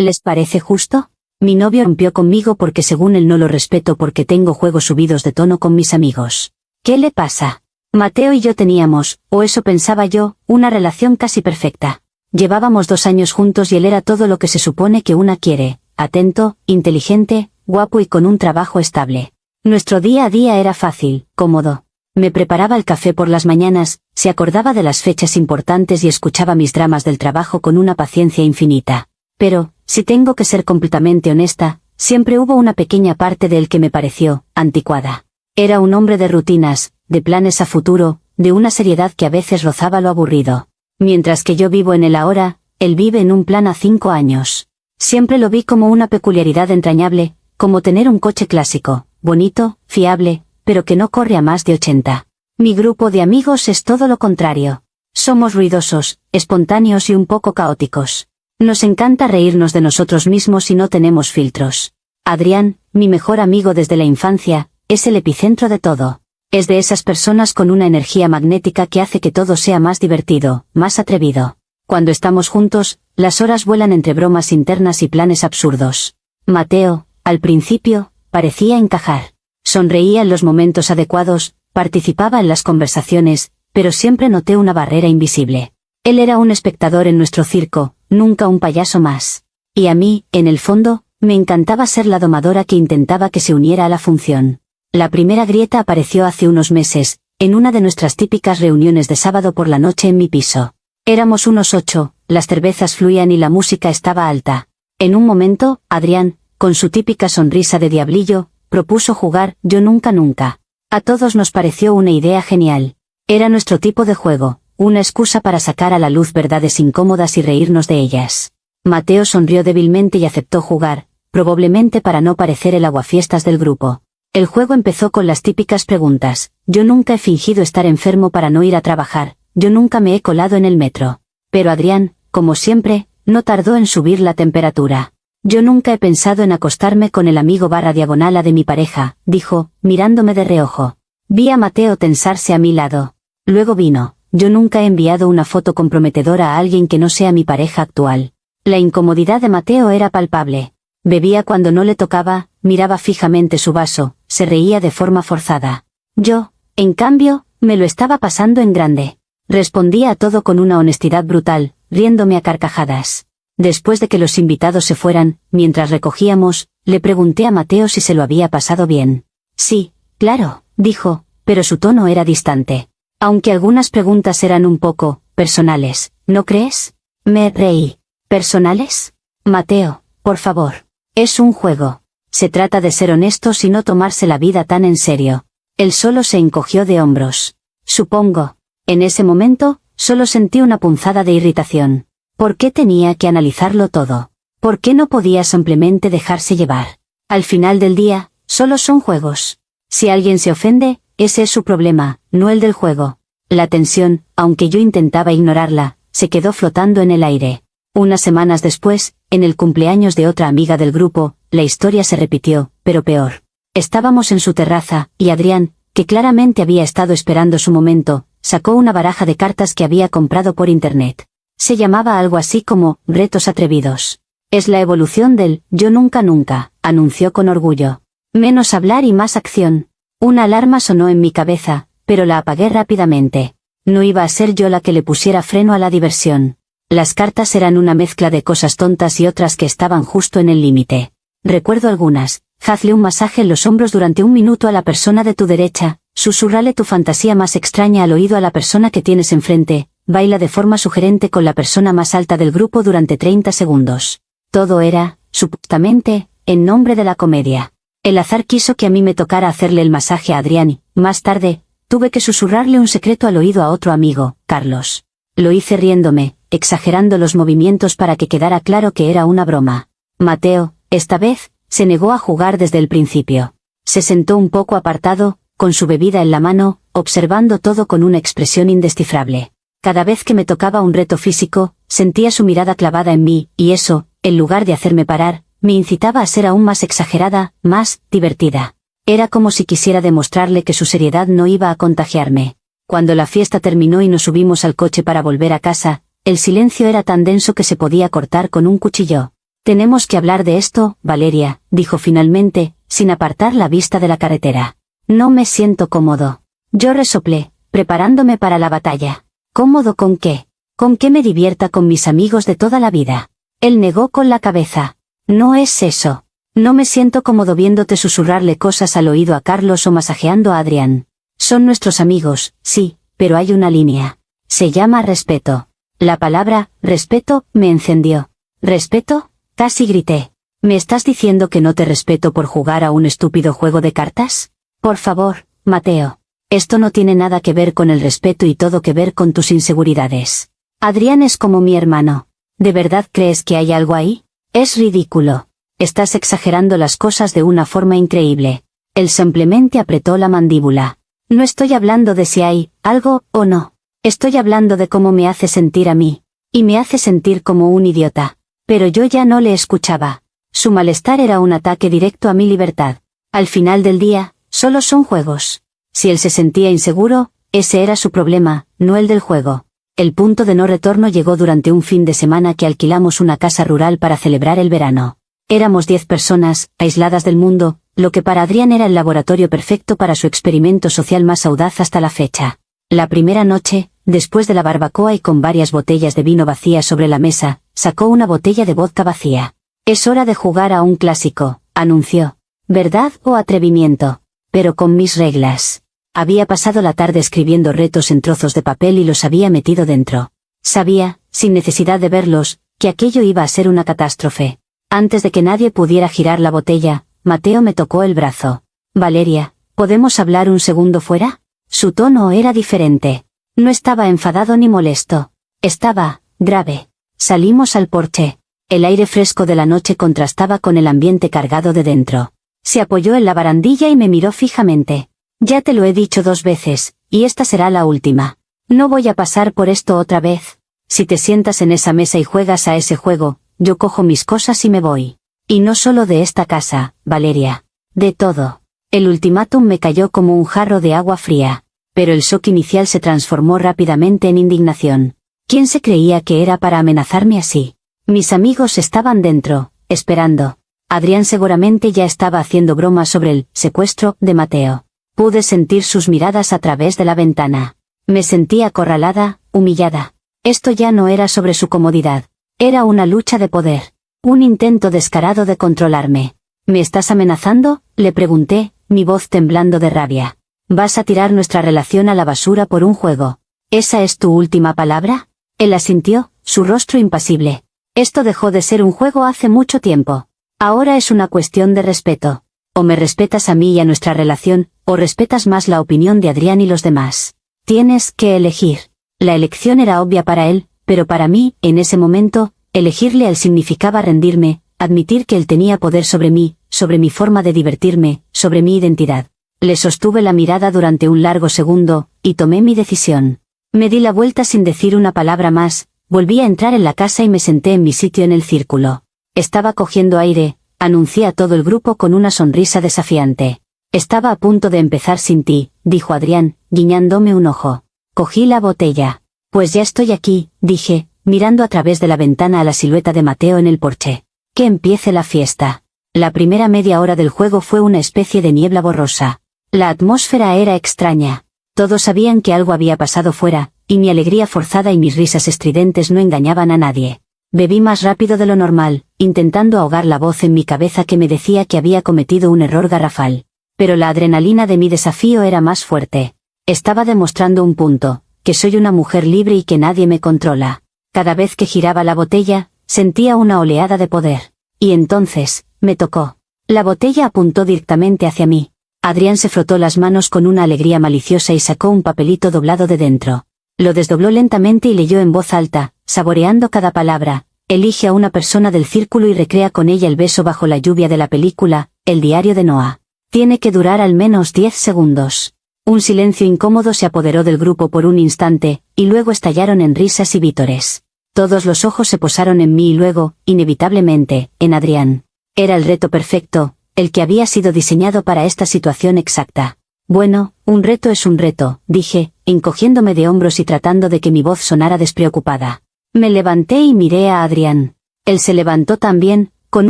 ¿Les parece justo? Mi novio rompió conmigo porque según él no lo respeto porque tengo juegos subidos de tono con mis amigos. ¿Qué le pasa? Mateo y yo teníamos, o eso pensaba yo, una relación casi perfecta. Llevábamos 2 años juntos y él era todo lo que se supone que una quiere, atento, inteligente, guapo y con un trabajo estable. Nuestro día a día era fácil, cómodo. Me preparaba el café por las mañanas, se acordaba de las fechas importantes y escuchaba mis dramas del trabajo con una paciencia infinita. Pero, si tengo que ser completamente honesta, siempre hubo una pequeña parte de él que me pareció anticuada. Era un hombre de rutinas, de planes a futuro, de una seriedad que a veces rozaba lo aburrido. Mientras que yo vivo en el ahora, él vive en un plan a 5 años. Siempre lo vi como una peculiaridad entrañable, como tener un coche clásico, bonito, fiable, pero que no corre a más de 80. Mi grupo de amigos es todo lo contrario. Somos ruidosos, espontáneos y un poco caóticos. Nos encanta reírnos de nosotros mismos y no tenemos filtros. Adrián, mi mejor amigo desde la infancia, es el epicentro de todo. Es de esas personas con una energía magnética que hace que todo sea más divertido, más atrevido. Cuando estamos juntos, las horas vuelan entre bromas internas y planes absurdos. Mateo, al principio, parecía encajar. Sonreía en los momentos adecuados, participaba en las conversaciones, pero siempre noté una barrera invisible. Él era un espectador en nuestro circo, nunca un payaso más. Y a mí, en el fondo, me encantaba ser la domadora que intentaba que se uniera a la función. La primera grieta apareció hace unos meses, en una de nuestras típicas reuniones de sábado por la noche en mi piso. Éramos unos 8, las cervezas fluían y la música estaba alta. En un momento, Adrián, con su típica sonrisa de diablillo, propuso jugar Yo Nunca Nunca. A todos nos pareció una idea genial. Era nuestro tipo de juego, una excusa para sacar a la luz verdades incómodas y reírnos de ellas. Mateo sonrió débilmente y aceptó jugar, probablemente para no parecer el aguafiestas del grupo. El juego empezó con las típicas preguntas. Yo nunca he fingido estar enfermo para no ir a trabajar, yo nunca me he colado en el metro. Pero Adrián, como siempre, no tardó en subir la temperatura. Yo nunca he pensado en acostarme con el amigo /diagonal de mi pareja, dijo, mirándome de reojo. Vi a Mateo tensarse a mi lado. Luego vino, yo nunca he enviado una foto comprometedora a alguien que no sea mi pareja actual. La incomodidad de Mateo era palpable. Bebía cuando no le tocaba, miraba fijamente su vaso, se reía de forma forzada. Yo, en cambio, me lo estaba pasando en grande. Respondía a todo con una honestidad brutal, riéndome a carcajadas. Después de que los invitados se fueran, mientras recogíamos, le pregunté a Mateo si se lo había pasado bien. Sí, claro, dijo, pero su tono era distante. Aunque algunas preguntas eran un poco personales, ¿no crees? Me reí. ¿Personales? Mateo, por favor. Es un juego. Se trata de ser honestos y no tomarse la vida tan en serio. Él solo se encogió de hombros. Supongo. En ese momento, solo sentí una punzada de irritación. ¿Por qué tenía que analizarlo todo? ¿Por qué no podía simplemente dejarse llevar? Al final del día, solo son juegos. Si alguien se ofende, ese es su problema, no el del juego. La tensión, aunque yo intentaba ignorarla, se quedó flotando en el aire. Unas semanas después, en el cumpleaños de otra amiga del grupo, la historia se repitió, pero peor. Estábamos en su terraza, y Adrián, que claramente había estado esperando su momento, sacó una baraja de cartas que había comprado por internet. Se llamaba algo así como Retos Atrevidos. Es la evolución del Yo Nunca Nunca, anunció con orgullo. Menos hablar y más acción. Una alarma sonó en mi cabeza, pero la apagué rápidamente. No iba a ser yo la que le pusiera freno a la diversión. Las cartas eran una mezcla de cosas tontas y otras que estaban justo en el límite. Recuerdo algunas. Hazle un masaje en los hombros durante 1 minuto a la persona de tu derecha, susurrale tu fantasía más extraña al oído a la persona que tienes enfrente, baila de forma sugerente con la persona más alta del grupo durante 30 segundos. Todo era, supuestamente, en nombre de la comedia. El azar quiso que a mí me tocara hacerle el masaje a Adrián y, más tarde, tuve que susurrarle un secreto al oído a otro amigo, Carlos. Lo hice riéndome, exagerando los movimientos para que quedara claro que era una broma. Mateo, esta vez, se negó a jugar desde el principio. Se sentó un poco apartado, con su bebida en la mano, observando todo con una expresión indescifrable. Cada vez que me tocaba un reto físico, sentía su mirada clavada en mí, y eso, en lugar de hacerme parar, me incitaba a ser aún más exagerada, más divertida. Era como si quisiera demostrarle que su seriedad no iba a contagiarme. Cuando la fiesta terminó y nos subimos al coche para volver a casa, el silencio era tan denso que se podía cortar con un cuchillo. Tenemos que hablar de esto, Valeria, dijo finalmente, sin apartar la vista de la carretera. No me siento cómodo. Yo resoplé, preparándome para la batalla. ¿Cómodo con qué? ¿Con qué me divierta con mis amigos de toda la vida? Él negó con la cabeza. No es eso. No me siento cómodo viéndote susurrarle cosas al oído a Carlos o masajeando a Adrián. Son nuestros amigos, sí, pero hay una línea. Se llama respeto. La palabra, respeto, me encendió. ¿Respeto? Casi grité. ¿Me estás diciendo que no te respeto por jugar a un estúpido juego de cartas? Por favor, Mateo. Esto no tiene nada que ver con el respeto y todo que ver con tus inseguridades. Adrián es como mi hermano. ¿De verdad crees que hay algo ahí? Es ridículo. Estás exagerando las cosas de una forma increíble. Él simplemente apretó la mandíbula. No estoy hablando de si hay algo o no. Estoy hablando de cómo me hace sentir a mí. Y me hace sentir como un idiota. Pero yo ya no le escuchaba. Su malestar era un ataque directo a mi libertad. Al final del día, solo son juegos. Si él se sentía inseguro, ese era su problema, no el del juego. El punto de no retorno llegó durante un fin de semana que alquilamos una casa rural para celebrar el verano. Éramos 10 personas, aisladas del mundo, lo que para Adrián era el laboratorio perfecto para su experimento social más audaz hasta la fecha. La primera noche, después de la barbacoa y con varias botellas de vino vacías sobre la mesa, sacó una botella de vodka vacía. Es hora de jugar a un clásico, anunció. ¿Verdad o atrevimiento? Pero con mis reglas. Había pasado la tarde escribiendo retos en trozos de papel y los había metido dentro. Sabía, sin necesidad de verlos, que aquello iba a ser una catástrofe. Antes de que nadie pudiera girar la botella, Mateo me tocó el brazo. Valeria, ¿podemos hablar un segundo fuera? Su tono era diferente. No estaba enfadado ni molesto. Estaba grave. Salimos al porche. El aire fresco de la noche contrastaba con el ambiente cargado de dentro. Se apoyó en la barandilla y me miró fijamente. Ya te lo he dicho 2 veces, y esta será la última. No voy a pasar por esto otra vez. Si te sientas en esa mesa y juegas a ese juego, yo cojo mis cosas y me voy. Y no solo de esta casa, Valeria. De todo. El ultimátum me cayó como un jarro de agua fría. Pero el shock inicial se transformó rápidamente en indignación. ¿Quién se creía que era para amenazarme así? Mis amigos estaban dentro, esperando. Adrián seguramente ya estaba haciendo bromas sobre el secuestro de Mateo. Pude sentir sus miradas a través de la ventana. Me sentí acorralada, humillada. Esto ya no era sobre su comodidad. Era una lucha de poder. Un intento descarado de controlarme. ¿Me estás amenazando?, le pregunté, mi voz temblando de rabia. ¿Vas a tirar nuestra relación a la basura por un juego? ¿Esa es tu última palabra? Él asintió, su rostro impasible. Esto dejó de ser un juego hace mucho tiempo. Ahora es una cuestión de respeto. O me respetas a mí y a nuestra relación, o respetas más la opinión de Adrián y los demás. Tienes que elegir. La elección era obvia para él, pero para mí, en ese momento, elegirle a él significaba rendirme, admitir que él tenía poder sobre mí, sobre mi forma de divertirme, sobre mi identidad. Le sostuve la mirada durante un largo segundo, y tomé mi decisión. Me di la vuelta sin decir una palabra más, volví a entrar en la casa y me senté en mi sitio en el círculo. Estaba cogiendo aire, anuncié a todo el grupo con una sonrisa desafiante. Estaba a punto de empezar sin ti, dijo Adrián, guiñándome un ojo. Cogí la botella. Pues ya estoy aquí, dije, mirando a través de la ventana a la silueta de Mateo en el porche. Que empiece la fiesta. La primera media hora del juego fue una especie de niebla borrosa. La atmósfera era extraña. Todos sabían que algo había pasado fuera, y mi alegría forzada y mis risas estridentes no engañaban a nadie. Bebí más rápido de lo normal, intentando ahogar la voz en mi cabeza que me decía que había cometido un error garrafal. Pero la adrenalina de mi desafío era más fuerte. Estaba demostrando un punto, que soy una mujer libre y que nadie me controla. Cada vez que giraba la botella, sentía una oleada de poder. Y entonces, me tocó. La botella apuntó directamente hacia mí. Adrián se frotó las manos con una alegría maliciosa y sacó un papelito doblado de dentro. Lo desdobló lentamente y leyó en voz alta, saboreando cada palabra. Elige a una persona del círculo y recrea con ella el beso bajo la lluvia de la película, El diario de Noah. Tiene que durar al menos 10 segundos. Un silencio incómodo se apoderó del grupo por un instante, y luego estallaron en risas y vítores. Todos los ojos se posaron en mí y luego, inevitablemente, en Adrián. Era el reto perfecto, el que había sido diseñado para esta situación exacta. Bueno, un reto es un reto, dije, encogiéndome de hombros y tratando de que mi voz sonara despreocupada. Me levanté y miré a Adrián. Él se levantó también, con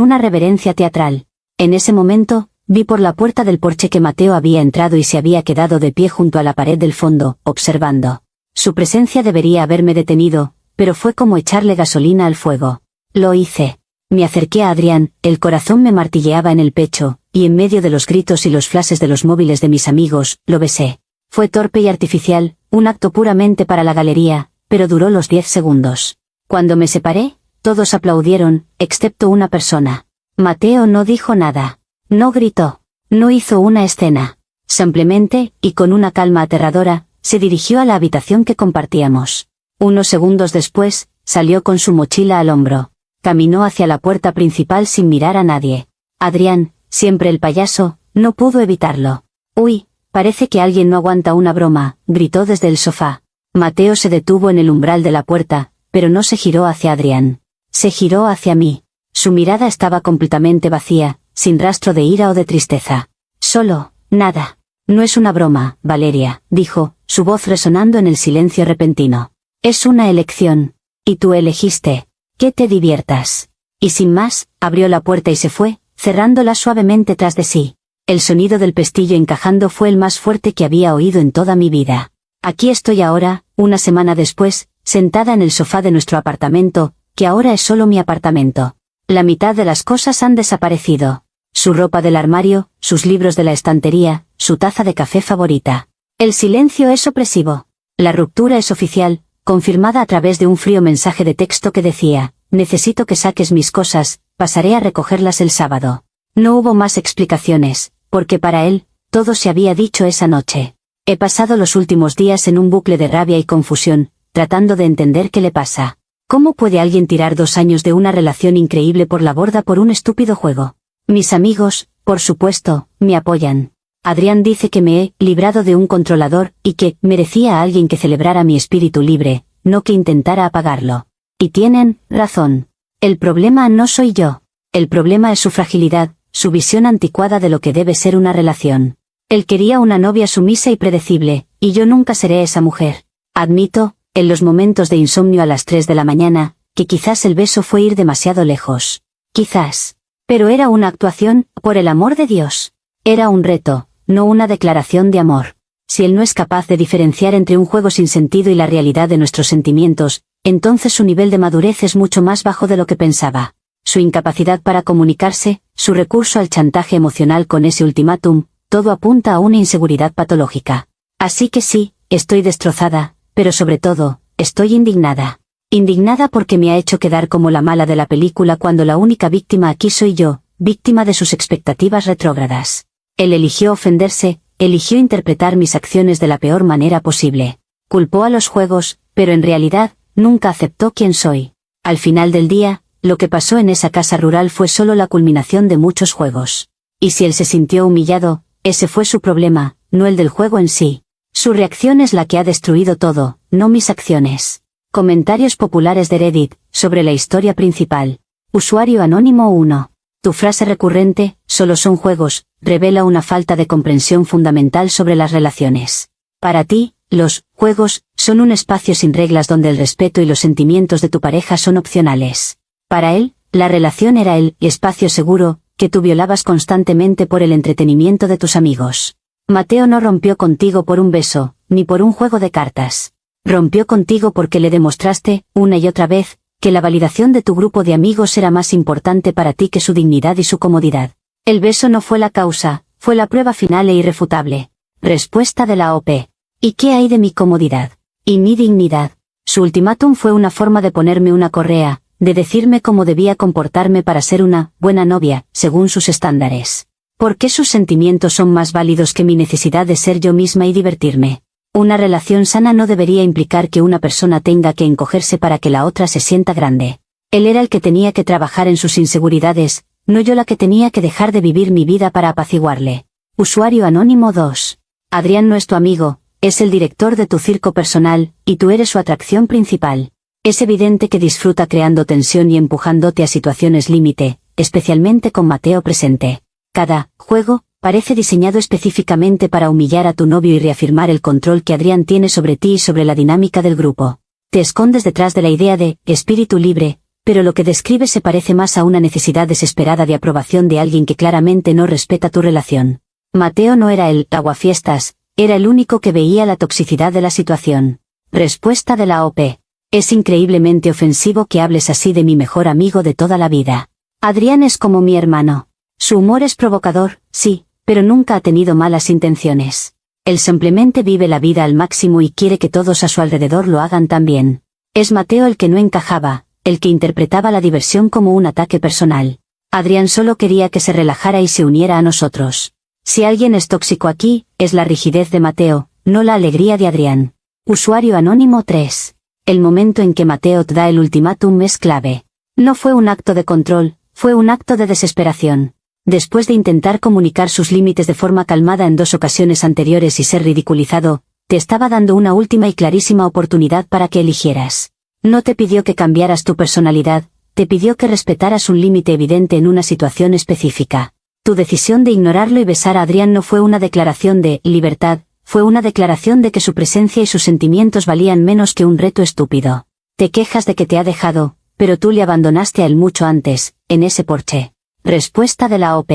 una reverencia teatral. En ese momento, vi por la puerta del porche que Mateo había entrado y se había quedado de pie junto a la pared del fondo, observando. Su presencia debería haberme detenido, pero fue como echarle gasolina al fuego. Lo hice. Me acerqué a Adrián, el corazón me martilleaba en el pecho, y en medio de los gritos y los flashes de los móviles de mis amigos, lo besé. Fue torpe y artificial, un acto puramente para la galería, pero duró los 10 segundos. Cuando me separé, todos aplaudieron, excepto una persona. Mateo no dijo nada. No gritó. No hizo una escena. Simplemente, y con una calma aterradora, se dirigió a la habitación que compartíamos. Unos segundos después, salió con su mochila al hombro. Caminó hacia la puerta principal sin mirar a nadie. Adrián, siempre el payaso, no pudo evitarlo. «Uy, parece que alguien no aguanta una broma», gritó desde el sofá. Mateo se detuvo en el umbral de la puerta, pero no se giró hacia Adrián. Se giró hacia mí. Su mirada estaba completamente vacía, sin rastro de ira o de tristeza. Solo, nada. «No es una broma, Valeria», dijo, su voz resonando en el silencio repentino. «Es una elección. Y tú elegiste. Que te diviertas». Y sin más, abrió la puerta y se fue, cerrándola suavemente tras de sí. El sonido del pestillo encajando fue el más fuerte que había oído en toda mi vida. Aquí estoy ahora, una semana después, sentada en el sofá de nuestro apartamento, que ahora es solo mi apartamento. La mitad de las cosas han desaparecido. Su ropa del armario, sus libros de la estantería, su taza de café favorita. El silencio es opresivo. La ruptura es oficial, confirmada a través de un frío mensaje de texto que decía: «Necesito que saques mis cosas, pasaré a recogerlas el sábado». No hubo más explicaciones, porque para él, todo se había dicho esa noche. He pasado los últimos días en un bucle de rabia y confusión, tratando de entender qué le pasa. ¿Cómo puede alguien tirar 2 años de una relación increíble por la borda por un estúpido juego? Mis amigos, por supuesto, me apoyan. Adrián dice que me he librado de un controlador, y que merecía a alguien que celebrara mi espíritu libre, no que intentara apagarlo. Y tienen razón. El problema no soy yo. El problema es su fragilidad, su visión anticuada de lo que debe ser una relación. Él quería una novia sumisa y predecible, y yo nunca seré esa mujer. Admito, en los momentos de insomnio a las 3 de la mañana, que quizás el beso fue ir demasiado lejos. Quizás. Pero era una actuación, por el amor de Dios. Era un reto, no una declaración de amor. Si él no es capaz de diferenciar entre un juego sin sentido y la realidad de nuestros sentimientos, entonces su nivel de madurez es mucho más bajo de lo que pensaba. Su incapacidad para comunicarse, su recurso al chantaje emocional con ese ultimátum, todo apunta a una inseguridad patológica. Así que sí, estoy destrozada, pero sobre todo, estoy indignada. Indignada porque me ha hecho quedar como la mala de la película cuando la única víctima aquí soy yo, víctima de sus expectativas retrógradas. Él eligió ofenderse, eligió interpretar mis acciones de la peor manera posible. Culpó a los juegos, pero en realidad, nunca aceptó quién soy. Al final del día, lo que pasó en esa casa rural fue solo la culminación de muchos juegos. Y si él se sintió humillado, ese fue su problema, no el del juego en sí. Su reacción es la que ha destruido todo, no mis acciones. Comentarios populares de Reddit, sobre la historia principal. Usuario anónimo 1. Tu frase recurrente, «solo son juegos», revela una falta de comprensión fundamental sobre las relaciones. Para ti, los juegos son un espacio sin reglas donde el respeto y los sentimientos de tu pareja son opcionales. Para él, la relación era el espacio seguro, que tú violabas constantemente por el entretenimiento de tus amigos. Mateo no rompió contigo por un beso, ni por un juego de cartas. Rompió contigo porque le demostraste, una y otra vez, que la validación de tu grupo de amigos era más importante para ti que su dignidad y su comodidad. El beso no fue la causa, fue la prueba final e irrefutable. Respuesta de la OP. ¿Y qué hay de mi comodidad? ¿Y mi dignidad? Su ultimátum fue una forma de ponerme una correa, de decirme cómo debía comportarme para ser una buena novia, según sus estándares. ¿Por qué sus sentimientos son más válidos que mi necesidad de ser yo misma y divertirme? Una relación sana no debería implicar que una persona tenga que encogerse para que la otra se sienta grande. Él era el que tenía que trabajar en sus inseguridades, no yo la que tenía que dejar de vivir mi vida para apaciguarle. Usuario anónimo 2. Adrián no es tu amigo, es el director de tu circo personal, y tú eres su atracción principal. Es evidente que disfruta creando tensión y empujándote a situaciones límite, especialmente con Mateo presente. Cada juego parece diseñado específicamente para humillar a tu novio y reafirmar el control que Adrián tiene sobre ti y sobre la dinámica del grupo. Te escondes detrás de la idea de espíritu libre, pero lo que describe se parece más a una necesidad desesperada de aprobación de alguien que claramente no respeta tu relación. Mateo no era el aguafiestas, era el único que veía la toxicidad de la situación. Respuesta de la OP. Es increíblemente ofensivo que hables así de mi mejor amigo de toda la vida. Adrián es como mi hermano. Su humor es provocador, sí, pero nunca ha tenido malas intenciones. Él simplemente vive la vida al máximo y quiere que todos a su alrededor lo hagan también. Es Mateo el que no encajaba, el que interpretaba la diversión como un ataque personal. Adrián solo quería que se relajara y se uniera a nosotros. Si alguien es tóxico aquí, es la rigidez de Mateo, no la alegría de Adrián. Usuario anónimo 3. El momento en que Mateo te da el ultimátum es clave. No fue un acto de control, fue un acto de desesperación. Después de intentar comunicar sus límites de forma calmada en 2 ocasiones anteriores y ser ridiculizado, te estaba dando una última y clarísima oportunidad para que eligieras. No te pidió que cambiaras tu personalidad, te pidió que respetaras un límite evidente en una situación específica. Tu decisión de ignorarlo y besar a Adrián no fue una declaración de libertad, fue una declaración de que su presencia y sus sentimientos valían menos que un reto estúpido. Te quejas de que te ha dejado, pero tú le abandonaste a él mucho antes, en ese porche. Respuesta de la OP.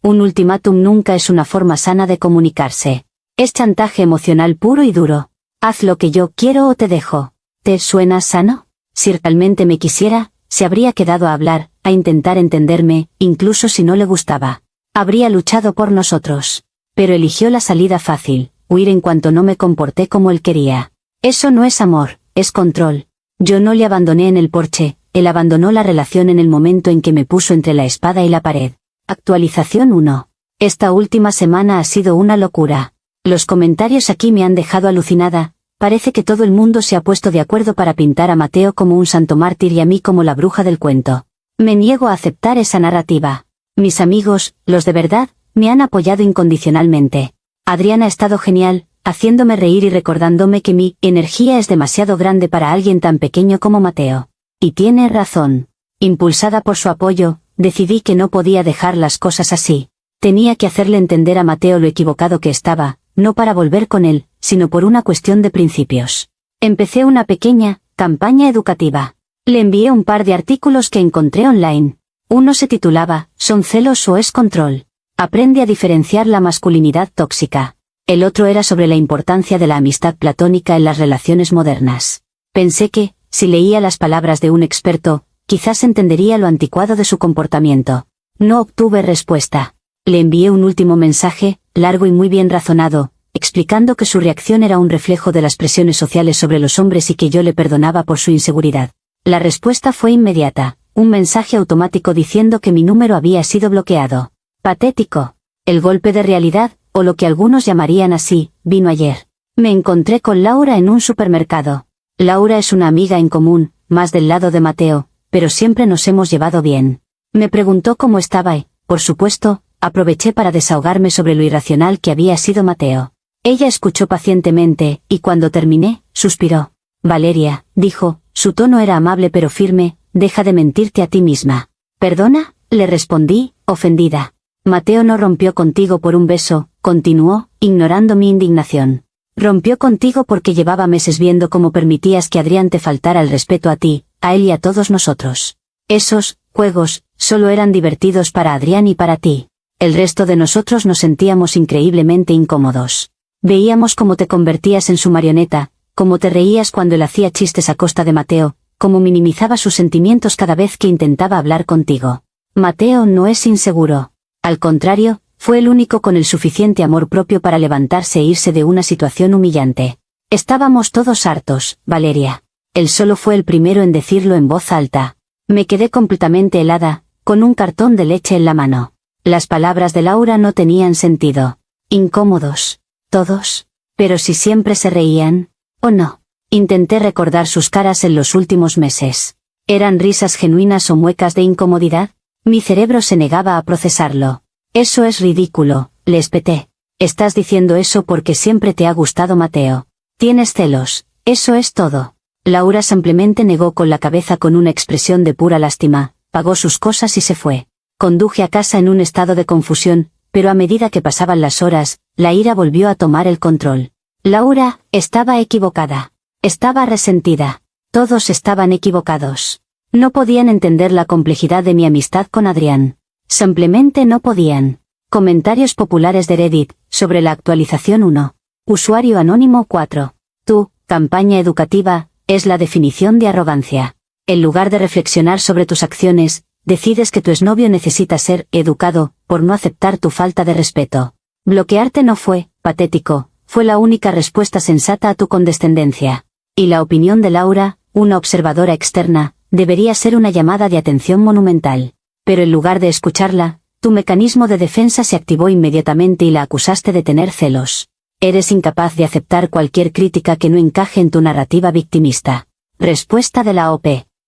Un ultimátum nunca es una forma sana de comunicarse. Es chantaje emocional puro y duro. Haz lo que yo quiero o te dejo. ¿Te suena sano? Si realmente me quisiera, se habría quedado a hablar, a intentar entenderme, incluso si no le gustaba. Habría luchado por nosotros. Pero eligió la salida fácil, huir en cuanto no me comporté como él quería. Eso no es amor, es control. Yo no le abandoné en el porche, él abandonó la relación en el momento en que me puso entre la espada y la pared. Actualización 1. Esta última semana ha sido una locura. Los comentarios aquí me han dejado alucinada, parece que todo el mundo se ha puesto de acuerdo para pintar a Mateo como un santo mártir y a mí como la bruja del cuento. Me niego a aceptar esa narrativa. Mis amigos, los de verdad, me han apoyado incondicionalmente. Adrián ha estado genial, haciéndome reír y recordándome que mi energía es demasiado grande para alguien tan pequeño como Mateo. Y tiene razón. Impulsada por su apoyo, decidí que no podía dejar las cosas así. Tenía que hacerle entender a Mateo lo equivocado que estaba, no para volver con él, sino por una cuestión de principios. Empecé una pequeña campaña educativa. Le envié un par de artículos que encontré online. Uno se titulaba, ¿son celos o es control? Aprende a diferenciar la masculinidad tóxica. El otro era sobre la importancia de la amistad platónica en las relaciones modernas. Pensé que, si leía las palabras de un experto, quizás entendería lo anticuado de su comportamiento. No obtuve respuesta. Le envié un último mensaje, largo y muy bien razonado, explicando que su reacción era un reflejo de las presiones sociales sobre los hombres y que yo le perdonaba por su inseguridad. La respuesta fue inmediata. Un mensaje automático diciendo que mi número había sido bloqueado. Patético. El golpe de realidad, o lo que algunos llamarían así, vino ayer. Me encontré con Laura en un supermercado. Laura es una amiga en común, más del lado de Mateo, pero siempre nos hemos llevado bien. Me preguntó cómo estaba y, por supuesto, aproveché para desahogarme sobre lo irracional que había sido Mateo. Ella escuchó pacientemente, y cuando terminé, suspiró. Valeria, dijo, su tono era amable pero firme, deja de mentirte a ti misma. ¿Perdona? Le respondí, ofendida. Mateo no rompió contigo por un beso, continuó, ignorando mi indignación. Rompió contigo porque llevaba meses viendo cómo permitías que Adrián te faltara el respeto a ti, a él y a todos nosotros. Esos juegos solo eran divertidos para Adrián y para ti. El resto de nosotros nos sentíamos increíblemente incómodos. Veíamos cómo te convertías en su marioneta, cómo te reías cuando él hacía chistes a costa de Mateo, cómo minimizaba sus sentimientos cada vez que intentaba hablar contigo. Mateo no es inseguro. Al contrario, fue el único con el suficiente amor propio para levantarse e irse de una situación humillante. Estábamos todos hartos, Valeria. Él solo fue el primero en decirlo en voz alta. Me quedé completamente helada, con un cartón de leche en la mano. Las palabras de Laura no tenían sentido. Incómodos. Todos. Pero si siempre se reían, ¿o no? Intenté recordar sus caras en los últimos meses. ¿Eran risas genuinas o muecas de incomodidad? Mi cerebro se negaba a procesarlo. Eso es ridículo, le espeté. Estás diciendo eso porque siempre te ha gustado Mateo. Tienes celos, eso es todo. Laura simplemente negó con la cabeza con una expresión de pura lástima, pagó sus cosas y se fue. Conduje a casa en un estado de confusión, pero a medida que pasaban las horas, la ira volvió a tomar el control. Laura estaba equivocada. Estaba resentida. Todos estaban equivocados. No podían entender la complejidad de mi amistad con Adrián. Simplemente no podían. Comentarios populares de Reddit, sobre la actualización 1. Usuario anónimo 4. Tu campaña educativa es la definición de arrogancia. En lugar de reflexionar sobre tus acciones, decides que tu exnovio necesita ser educado, por no aceptar tu falta de respeto. Bloquearte no fue patético, fue la única respuesta sensata a tu condescendencia. Y la opinión de Laura, una observadora externa, debería ser una llamada de atención monumental. Pero en lugar de escucharla, tu mecanismo de defensa se activó inmediatamente y la acusaste de tener celos. Eres incapaz de aceptar cualquier crítica que no encaje en tu narrativa victimista. Respuesta de la OP.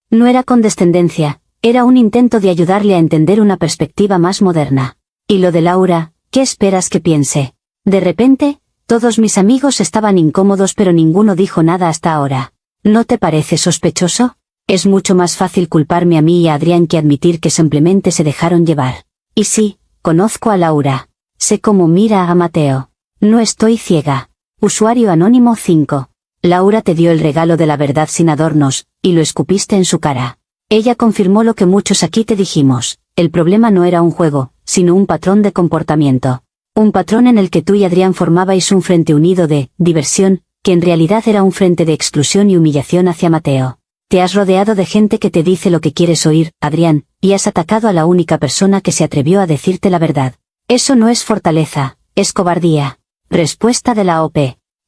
No era condescendencia, era un intento de ayudarle a entender una perspectiva más moderna. Y lo de Laura, ¿qué esperas que piense? De repente, todos mis amigos estaban incómodos pero ninguno dijo nada hasta ahora. ¿No te parece sospechoso? Es mucho más fácil culparme a mí y a Adrián que admitir que simplemente se dejaron llevar. Y sí, conozco a Laura. Sé cómo mira a Mateo. No estoy ciega. Usuario anónimo 5. Laura te dio el regalo de la verdad sin adornos, y lo escupiste en su cara. Ella confirmó lo que muchos aquí te dijimos. El problema no era un juego, sino un patrón de comportamiento. Un patrón en el que tú y Adrián formabais un frente unido de diversión, que en realidad era un frente de exclusión y humillación hacia Mateo. Te has rodeado de gente que te dice lo que quieres oír, Adrián, y has atacado a la única persona que se atrevió a decirte la verdad. Eso no es fortaleza, es cobardía. Respuesta de la OP.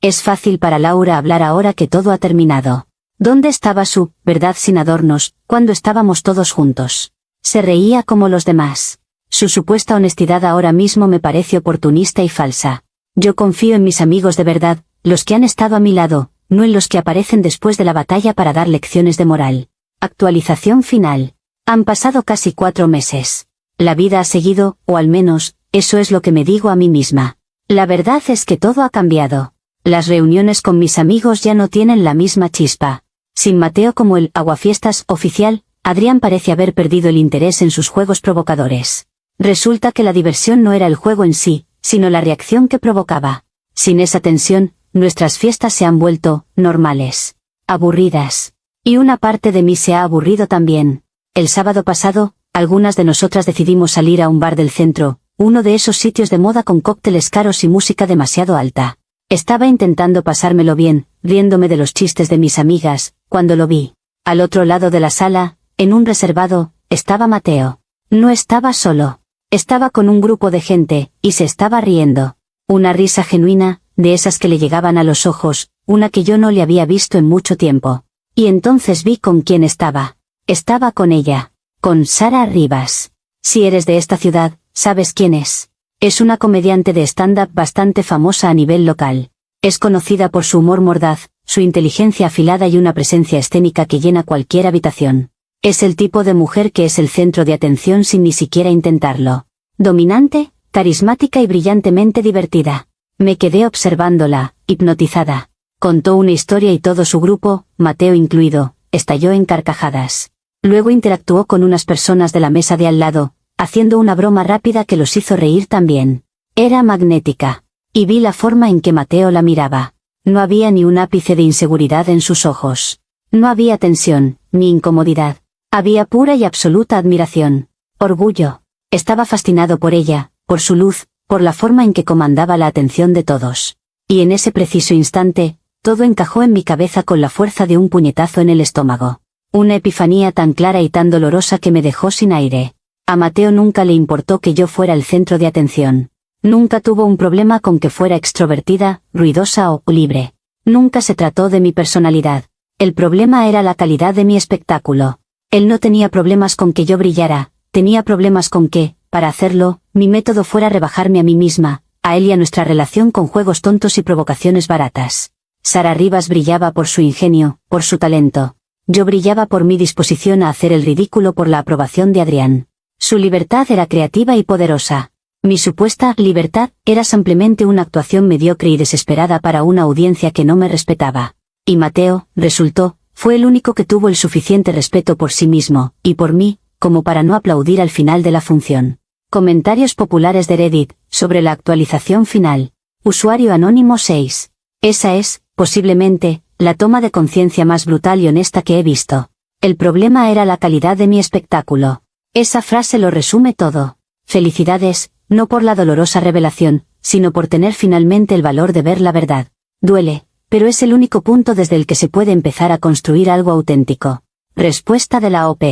Es fácil para Laura hablar ahora que todo ha terminado. ¿Dónde estaba su verdad sin adornos, cuando estábamos todos juntos? Se reía como los demás. Su supuesta honestidad ahora mismo me parece oportunista y falsa. Yo confío en mis amigos de verdad, los que han estado a mi lado, no en los que aparecen después de la batalla para dar lecciones de moral. Actualización final. Han pasado casi 4 meses. La vida ha seguido, o al menos, eso es lo que me digo a mí misma. La verdad es que todo ha cambiado. Las reuniones con mis amigos ya no tienen la misma chispa. Sin Mateo como el aguafiestas oficial, Adrián parece haber perdido el interés en sus juegos provocadores. Resulta que la diversión no era el juego en sí, sino la reacción que provocaba. Sin esa tensión, nuestras fiestas se han vuelto normales. Aburridas. Y una parte de mí se ha aburrido también. El sábado pasado, algunas de nosotras decidimos salir a un bar del centro, uno de esos sitios de moda con cócteles caros y música demasiado alta. Estaba intentando pasármelo bien, riéndome de los chistes de mis amigas, cuando lo vi. Al otro lado de la sala, en un reservado, estaba Mateo. No estaba solo. Estaba con un grupo de gente, y se estaba riendo. Una risa genuina, de esas que le llegaban a los ojos, una que yo no le había visto en mucho tiempo. Y entonces vi con quién estaba. Estaba con ella. Con Sara Rivas. Si eres de esta ciudad, ¿sabes quién es? Es una comediante de stand-up bastante famosa a nivel local. Es conocida por su humor mordaz, su inteligencia afilada y una presencia escénica que llena cualquier habitación. Es el tipo de mujer que es el centro de atención sin ni siquiera intentarlo. Dominante, carismática y brillantemente divertida. Me quedé observándola, hipnotizada. Contó una historia y todo su grupo, Mateo incluido, estalló en carcajadas. Luego interactuó con unas personas de la mesa de al lado, haciendo una broma rápida que los hizo reír también. Era magnética. Y vi la forma en que Mateo la miraba. No había ni un ápice de inseguridad en sus ojos. No había tensión, ni incomodidad. Había pura y absoluta admiración. Orgullo. Estaba fascinado por ella, por su luz, por la forma en que comandaba la atención de todos. Y en ese preciso instante, todo encajó en mi cabeza con la fuerza de un puñetazo en el estómago. Una epifanía tan clara y tan dolorosa que me dejó sin aire. A Mateo nunca le importó que yo fuera el centro de atención. Nunca tuvo un problema con que fuera extrovertida, ruidosa o libre. Nunca se trató de mi personalidad. El problema era la calidad de mi espectáculo. Él no tenía problemas con que yo brillara, tenía problemas con que, para hacerlo, mi método fuera rebajarme a mí misma, a él y a nuestra relación con juegos tontos y provocaciones baratas. Sara Rivas brillaba por su ingenio, por su talento. Yo brillaba por mi disposición a hacer el ridículo por la aprobación de Adrián. Su libertad era creativa y poderosa. Mi supuesta libertad era simplemente una actuación mediocre y desesperada para una audiencia que no me respetaba. Y Mateo, resultó, fue el único que tuvo el suficiente respeto por sí mismo, y por mí, como para no aplaudir al final de la función. Comentarios populares de Reddit, sobre la actualización final. Usuario anónimo 6. Esa es, posiblemente, la toma de conciencia más brutal y honesta que he visto. El problema era la calidad de mi espectáculo. Esa frase lo resume todo. Felicidades, no por la dolorosa revelación, sino por tener finalmente el valor de ver la verdad. Duele, pero es el único punto desde el que se puede empezar a construir algo auténtico. Respuesta de la OP.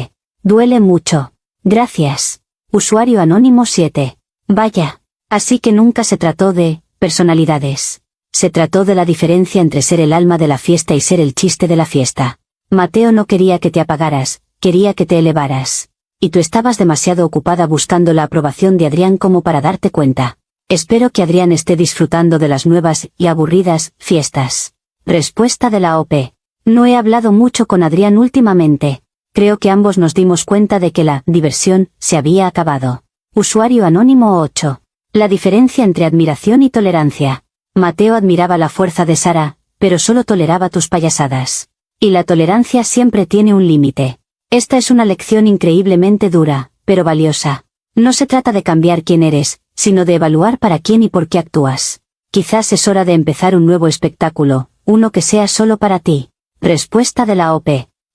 Duele mucho. Gracias. Usuario anónimo 7. Vaya. Así que nunca se trató de personalidades. Se trató de la diferencia entre ser el alma de la fiesta y ser el chiste de la fiesta. Mateo no quería que te apagaras, quería que te elevaras. Y tú estabas demasiado ocupada buscando la aprobación de Adrián como para darte cuenta. Espero que Adrián esté disfrutando de las nuevas y aburridas fiestas. Respuesta de la OP. No he hablado mucho con Adrián últimamente. Creo que ambos nos dimos cuenta de que la diversión se había acabado. Usuario anónimo 8. La diferencia entre admiración y tolerancia. Mateo admiraba la fuerza de Sara, pero solo toleraba tus payasadas. Y la tolerancia siempre tiene un límite. Esta es una lección increíblemente dura, pero valiosa. No se trata de cambiar quién eres, sino de evaluar para quién y por qué actúas. Quizás es hora de empezar un nuevo espectáculo, uno que sea solo para ti. Respuesta de la OP.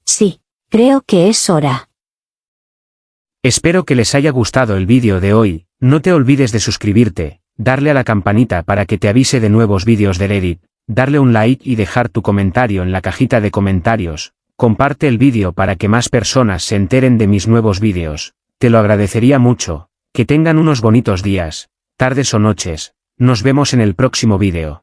Sí, creo que es hora. Espero que les haya gustado el vídeo de hoy. No te olvides de suscribirte, darle a la campanita para que te avise de nuevos vídeos de Reddit, darle un like y dejar tu comentario en la cajita de comentarios. Comparte el vídeo para que más personas se enteren de mis nuevos vídeos. Te lo agradecería mucho. Que tengan unos bonitos días, tardes o noches. Nos vemos en el próximo vídeo.